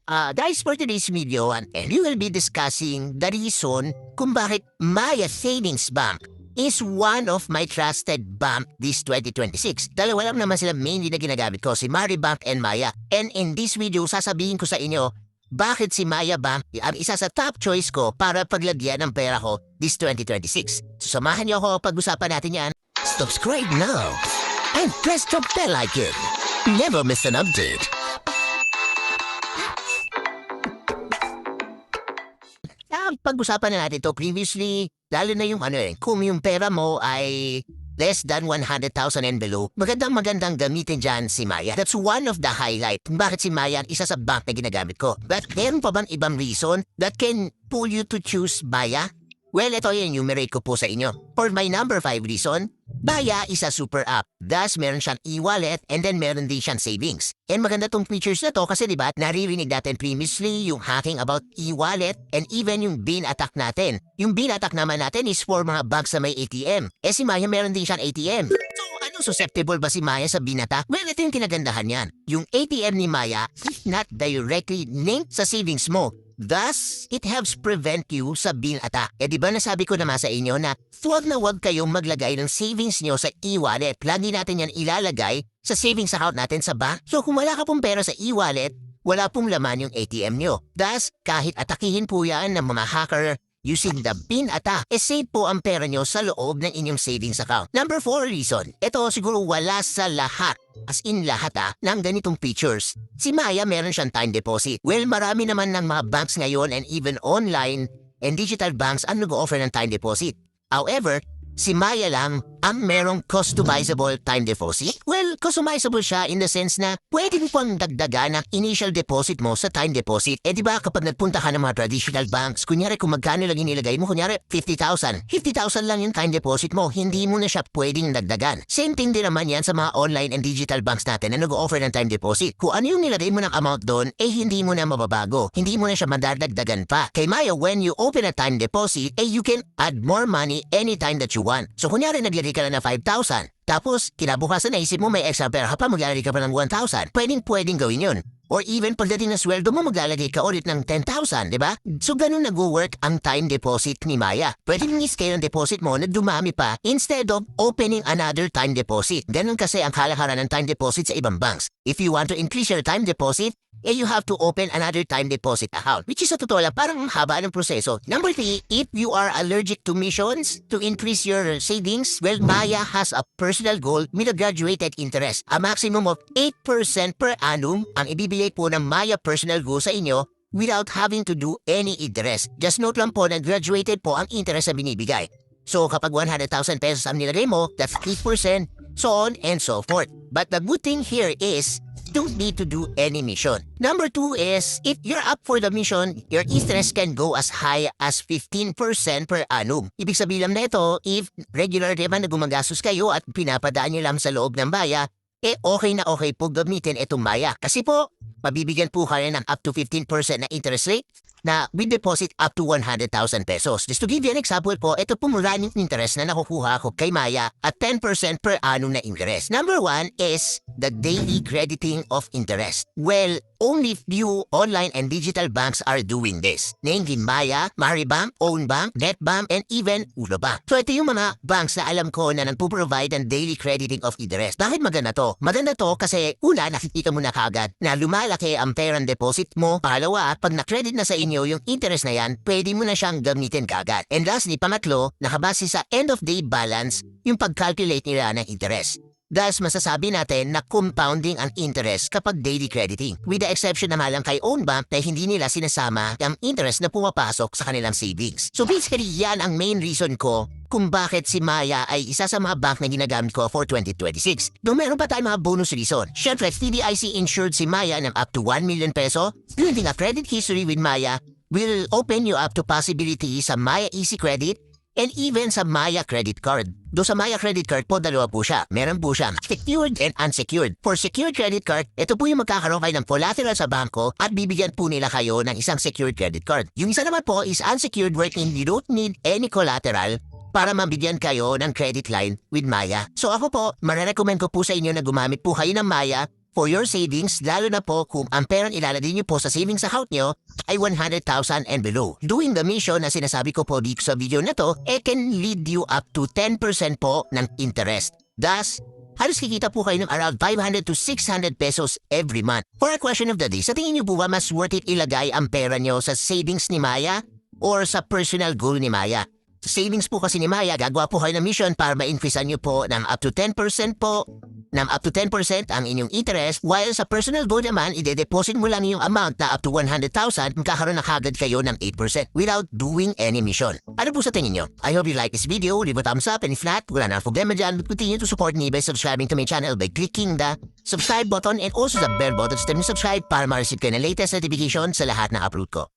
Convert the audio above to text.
Guys, for today's video, and we will be discussing the reason kung bakit Maya Savings Bank is one of my trusted bank this 2026. Dalawa lang naman sila mainly na ginagamit ko, si Maribank and Maya. And in this video, sasabihin ko sa inyo, bakit si Maya Bank ang isa sa top choice ko para paglagyan ng pera ko this 2026. So samahan niyo ako pag-usapan natin yan. Subscribe now and press the bell icon. Never miss an update. Pag-usapan na natin ito previously, lalo na yung kung yung pera mo ay less than 100,000 and below, magandang gamitin dyan si Maya. That's one of the highlight. Bakit si Maya ang isa sa bank na ginagamit ko? But meron pa bang ibang reason that can pull you to choose Maya? Well, ito yung enumerate ko po sa inyo. For my number 5 reason, Maya is a super app. Thus, meron siyang e-wallet and then meron din siyang savings. And maganda tong features na to kasi diba, naririnig natin previously yung hacking about e-wallet and even yung bean attack natin. Yung bean attack naman natin is for mga banks na may ATM. Eh si Maya meron din siyang ATM. So, ano susceptible ba si Maya sa bean attack? Well, ito yung kinagandahan yan. Yung ATM ni Maya is not directly linked sa savings mo. Thus, it helps prevent you sa bean attack. Eh di ba nasabi ko naman sa inyo na huwag na huwag kayong maglagay ng savings nyo sa e-wallet. Lagi natin yan ilalagay sa savings account natin sa bank. So kung wala ka pong pera sa e-wallet, wala pong laman yung ATM nyo. Thus, kahit atakihin po yan ng mga hacker using the bean attack, safe po ang pera nyo sa loob ng inyong savings account. Number 4 reason, ito siguro wala sa lahat. As in lahat ng ganitong features. Si Maya meron siyang time deposit. Well, marami naman ng mga banks ngayon and even online and digital banks ang nag-offer ng time deposit. However, si Maya lang ang merong customizable time deposit. Well, customizable siya in the sense na pwede mo pang dagdagan ang initial deposit mo sa time deposit. Eh di ba kapag nagpunta ka ng mga traditional banks, kunyari kung magkano lang inilagay mo, kunyari 50,000. 50,000 lang yung time deposit mo, hindi mo na siya pwedeng dagdagan. Same thing din naman yan sa mga online and digital banks natin na nag-offer ng time deposit. Kung ano yung nilagay mo ng amount doon, hindi mo na mababago. Hindi mo na siya madadagdagan pa. Kay Maya, when you open a time deposit, you can add more money anytime that you want. So kunyari naglagay ka na 5,000. Tapos, kinabukasan naisip mo may extra pera pa, maglalagay ka pa ng 1,000. Pwedeng gawin yun. Or even pagdating na sweldo mo, maglalagay ka ulit ng 10,000, di ba? So, ganun nag-work ang time deposit ni Maya. Pwede nang i-scale ang deposit mo na dumami pa instead of opening another time deposit. Ganun kasi ang kalakaran ng time deposit sa ibang banks. If you want to increase your time deposit, you have to open another time deposit account. Which is sa totoo lang, parang haba ng proseso. Number 3, if you are allergic to missions to increase your savings, well, Maya has a personal goal with a graduated interest. A maximum of 8% per annum ang ibibigay po ng Maya personal goal sa inyo without having to do any interest. Just note lang po na graduated po ang interest na binibigay. So kapag 100,000 pesos ang nilagay mo, that's 8%, so on and so forth. But the good thing here is, don't need to do any mission. Number 2 is, if you're up for the mission, your interest can go as high as 15% per annum. Ibig sabihin lang nito, if regular naman na gumagastos kayo at pinapadaan nyo lang sa loob ng Maya, okay na okay po gamitin itong Maya. Kasi po, mabibigyan po kayo ng up to 15% na interest rate na with deposit up to 100,000 pesos. Just to give you an example po, ito pong running interest na nakukuha ko kay Maya at 10% per annum na interest. Number 1 is the daily crediting of interest. Well, only few online and digital banks are doing this. Namely Maya, Maribank, Ownbank, Netbank, and even Ulobank. So ito yung mga banks na alam ko na nagpo-provide ng daily crediting of interest. Bakit maganda to? Maganda to kasi una, nakikita mo na kagad na lumalaki ang pera deposit mo. Pangalawa, pag na-credit na sa inyo yung interest na yan, pwede mo na siyang gamitin kagad. And lastly, pangatlo, nakabase sa end of day balance yung pag-calculate nila ng interest. Thus, masasabi natin na compounding ang interest kapag daily crediting. With the exception naman lang kay Ownbank na hindi nila sinasama ang interest na pumapasok sa kanilang savings. So basically, yan ang main reason ko kung bakit si Maya ay isa sa mga bank na ginagamit ko for 2026. Doon meron pa tayong mga bonus reason. Siyempre, TDIC insured si Maya ng up to 1 million peso. Building a credit history with Maya will open you up to possibility sa Maya Easy Credit and even sa Maya Credit Card. Do sa Maya Credit Card po, dalawa po siya. Meron po siya secured and unsecured. For secured credit card, ito po yung magkakaroon kayo ng collateral sa bangko at bibigyan po nila kayo ng isang secured credit card. Yung isa naman po is unsecured wherein you don't need any collateral para mabigyan kayo ng credit line with Maya. So ako po, marerecommend ko po sa inyo na gumamit po kayo ng Maya for your savings, lalo na po kung ang perang ilalagay niyo po sa savings account niyo ay 100,000 and below. Doing the mission na sinasabi ko po dito sa video na to, can lead you up to 10% po ng interest. Thus, halos kikita po kayo ng around 500 to 600 pesos every month. For our question of the day, sa tingin niyo po ba mas worth it ilagay ang pera niyo sa savings ni Maya or sa personal goal ni Maya? Sa savings po kasi ni Maya, gagawa po kayo ng mission para ma-increasean niyo po ng up to 10% po, ng up to 10% ang inyong interest, while sa personal goal naman, ide-deposit mo lang yung amount na up to 100,000, magkakaroon na kagad kayo ng 8% without doing any mission. Ano po sa tingin niyo? I hope you like this video, leave a thumbs up, and if not, wala na problema dyan, but continue to support me by subscribing to my channel by clicking the subscribe button and also the bell button to subscribe para ma-receive kayo ng latest notification sa lahat ng upload ko.